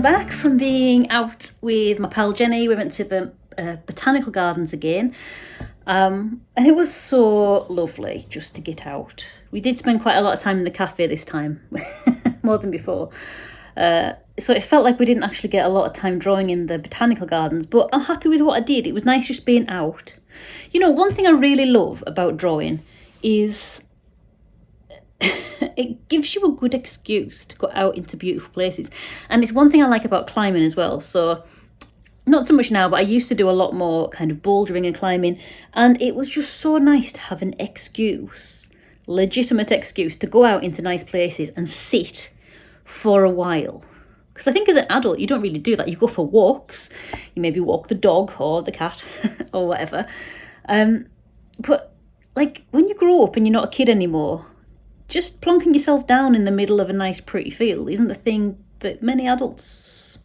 I'm back from being out with my pal Jenny. We went to the Botanical Gardens again. And it was so lovely just to get out. We did spend quite a lot of time in the cafe this time, more than before. So it felt like we didn't actually get a lot of time drawing in the Botanical Gardens, but I'm happy with what I did. It was nice just being out. You know, one thing I really love about drawing is it gives you a good excuse to go out into beautiful places. And it's one thing I like about climbing as well. So not so much now, but I used to do a lot more kind of bouldering and climbing, and it was just so nice to have an excuse, legitimate excuse, to go out into nice places and sit for a while. Because I think as an adult you don't really do that. You go for walks, you maybe walk the dog or the cat or whatever, but like when you grow up and you're not a kid anymore, just plonking yourself down in the middle of a nice pretty field isn't the thing that many adults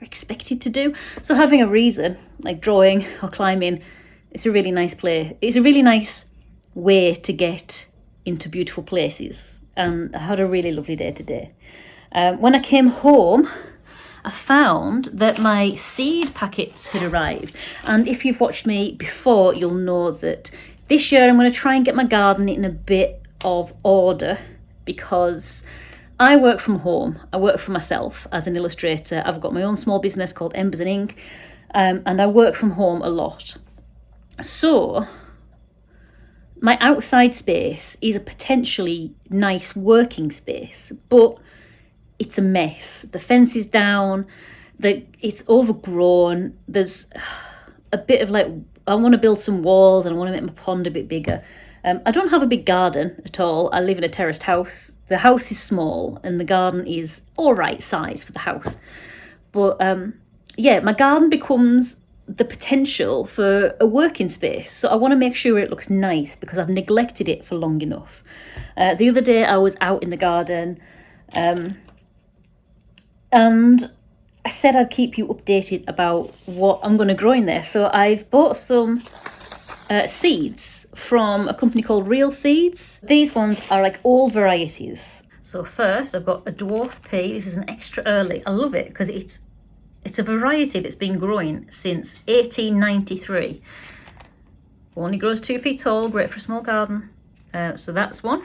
are expected to do. So having a reason, like drawing or climbing, it's a really nice play. It's a really nice way to get into beautiful places. And I had a really lovely day today. When I came home, I found that my seed packets had arrived. And if you've watched me before, you'll know that this year I'm going to try and get my garden in a bit of order, because I work from home. I work for myself as an illustrator. I've got my own small business called Embers and Ink, and I work from home a lot. So my outside space is a potentially nice working space, but it's a mess. The fence is down, it's overgrown. There's a bit of like, I want to build some walls and I want to make my pond a bit bigger. I don't have a big garden at all. I live in a terraced house. The house is small and the garden is all right size for the house. But yeah, my garden becomes the potential for a working space. So I want to make sure it looks nice because I've neglected it for long enough. The other day I was out in the garden and I said I'd keep you updated about what I'm going to grow in there. So I've bought some seeds from a company called Real Seeds. These ones are like all varieties. So first I've got a dwarf pea. This is an extra early. I love it because it's a variety that's been growing since 1893. Only grows 2 feet tall, great for a small garden. So that's one.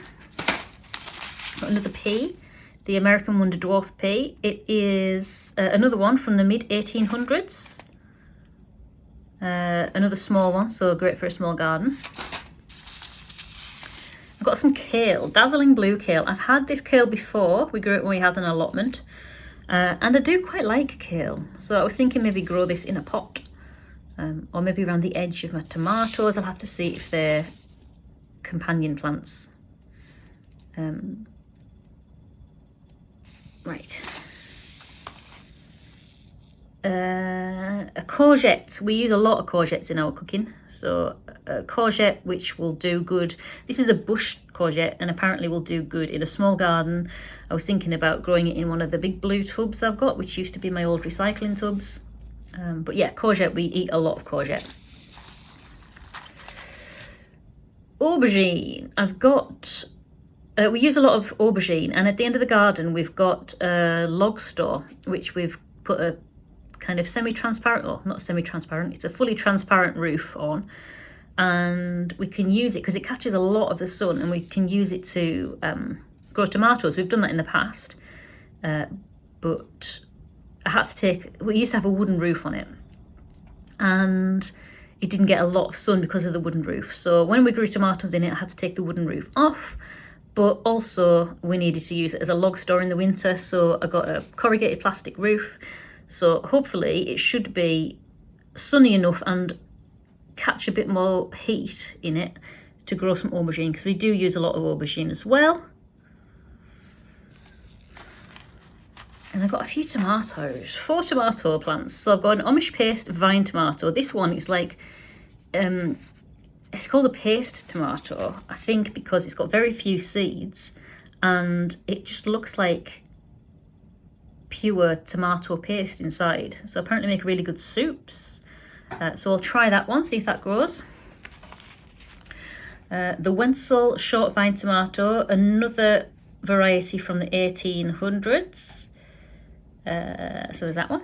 Got another pea, the American Wonder Dwarf pea. It is another one from the mid 1800s. Another small one, so great for a small garden. I've got some kale, dazzling blue kale. I've had this kale before. We grew it when we had an allotment. And I do quite like kale. So I was thinking maybe grow this in a pot. Or maybe around the edge of my tomatoes. I'll have to see if they're companion plants. Right. A courgette. We use a lot of courgettes in our cooking. So a courgette which will do good. This is a bush courgette and apparently will do good in a small garden. I was thinking about growing it in one of the big blue tubs I've got, which used to be my old recycling tubs. But yeah, courgette, we eat a lot of courgette. Aubergine. I've got... we use a lot of aubergine, and at the end of the garden we've got a log store which we've put a kind of semi-transparent, or not semi-transparent, it's a fully transparent roof on, and we can use it because it catches a lot of the sun, and we can use it to grow tomatoes. We've done that in the past, but I had to we used to have a wooden roof on it, and it didn't get a lot of sun because of the wooden roof. So when we grew tomatoes in it, I had to take the wooden roof off, but also we needed to use it as a log store in the winter, so I got a corrugated plastic roof. So hopefully it should be sunny enough and catch a bit more heat in it to grow some aubergine, because we do use a lot of aubergine as well. And I've got a few tomatoes, 4 tomato plants. So I've got an Amish paste vine tomato. This one is like, it's called a paste tomato, I think, because it's got very few seeds and it just looks like pure tomato paste inside. So apparently make really good soups. So I'll try that one, see if that grows. The Wenzel short vine tomato, another variety from the 1800s. So there's that one.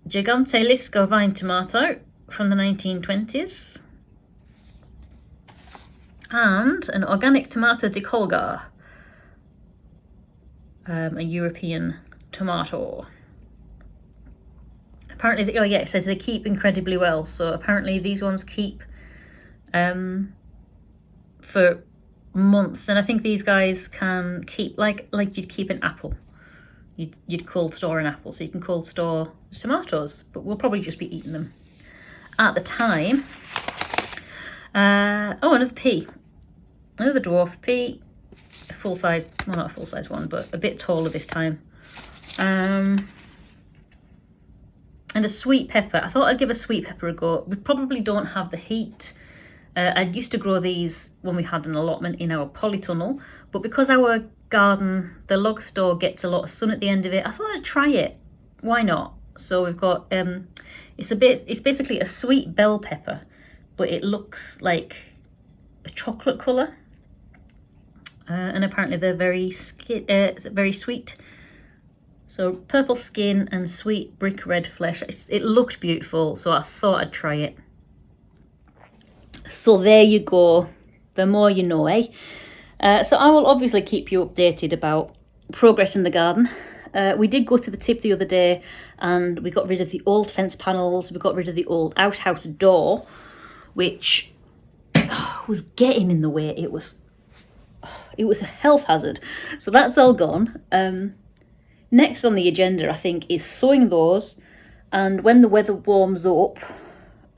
Gigante Lisco vine tomato from the 1920s. And an organic tomato de Colgar, a European tomato. Apparently, oh yeah, it says they keep incredibly well. So apparently these ones keep for months, and I think these guys can keep like you'd keep an apple. You'd cold store an apple, so you can cold store tomatoes, but we'll probably just be eating them at the time. Oh, another pea. Another dwarf pea. A full size, well, not a full size one, but a bit taller this time. And a sweet pepper. I thought I'd give a sweet pepper a go. We probably don't have the heat. I used to grow these when we had an allotment in our polytunnel, but because our garden, the log store, gets a lot of sun at the end of it, I thought I'd try it. Why not? So we've got it's basically a sweet bell pepper, but it looks like a chocolate colour, and apparently they're very sweet. So purple skin and sweet brick red flesh. It looked beautiful, so I thought I'd try it. So there you go. The more you know, eh? So I will obviously keep you updated about progress in the garden. We did go to the tip the other day and we got rid of the old fence panels. We got rid of the old outhouse door, which was getting in the way. It was a health hazard. So that's all gone. Next on the agenda, I think, is sowing those. And when the weather warms up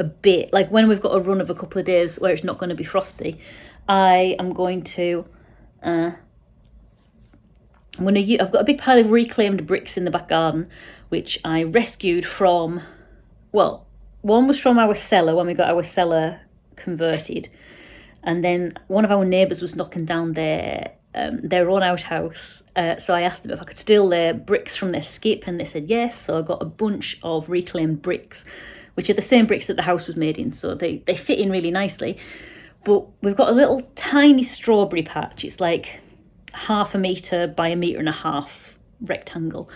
a bit, like when we've got a run of a couple of days where it's not going to be frosty, I am going to I've got a big pile of reclaimed bricks in the back garden, which I rescued from, well, one was from our cellar when we got our cellar converted, and then one of our neighbours was knocking down their own outhouse, so I asked them if I could steal their bricks from their skip, and they said yes. So I got a bunch of reclaimed bricks, which are the same bricks that the house was made in, so they fit in really nicely. But we've got a little tiny strawberry patch. It's like 1/2 metre by 1.5 metres rectangle.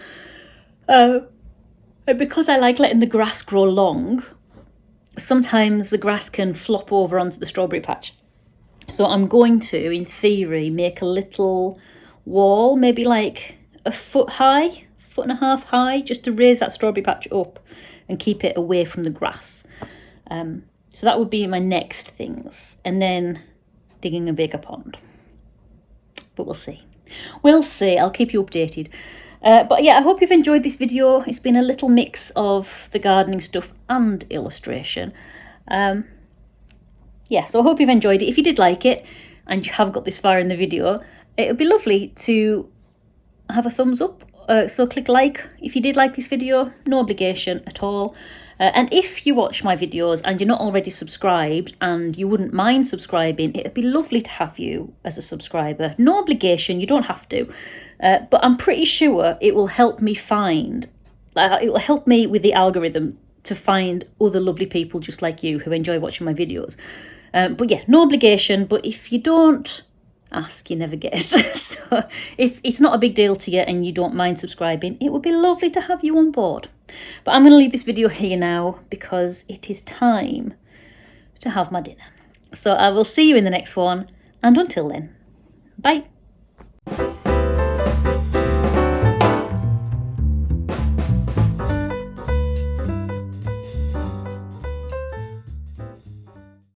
And because I like letting the grass grow long, sometimes the grass can flop over onto the strawberry patch. So I'm going to, in theory, make a little wall, maybe like 1 foot high, 1.5 foot high, just to raise that strawberry patch up and keep it away from the grass. So that would be my next things. And then digging a bigger pond. But we'll see. We'll see. I'll keep you updated. But yeah, I hope you've enjoyed this video. It's been a little mix of the gardening stuff and illustration. Yeah, so I hope you've enjoyed it. If you did like it and you have got this far in the video, it would be lovely to have a thumbs up. So click like if you did like this video, no obligation at all. And if you watch my videos and you're not already subscribed and you wouldn't mind subscribing, it would be lovely to have you as a subscriber. No obligation, you don't have to. But I'm pretty sure it will help me it will help me with the algorithm to find other lovely people just like you who enjoy watching my videos. But yeah, no obligation. But if you don't ask, you never get. So if it's not a big deal to you and you don't mind subscribing, it would be lovely to have you on board. But I'm going to leave this video here now because it is time to have my dinner. So I will see you in the next one, and until then, bye.